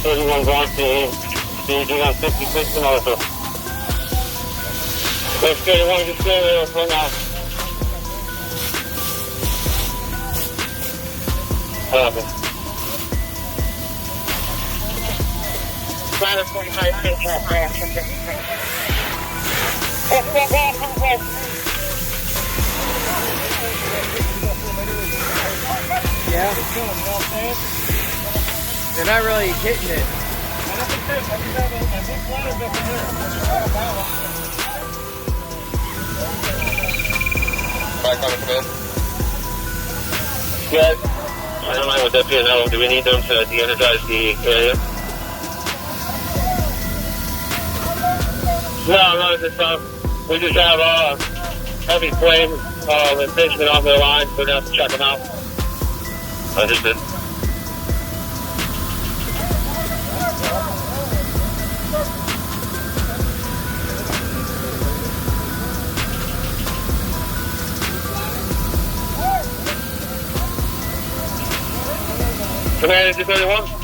31 going to staging on 56 and also. Let's 31, just stay there for now. Okay. Ladder 45, yeah. They're not really hitting it. Good. I don't mind with that PNL. Do we need them to de-energize the area? No, not at this time. We just have heavy flame infringement on their line, so we're going to have to check them out. Understood. Commander 31.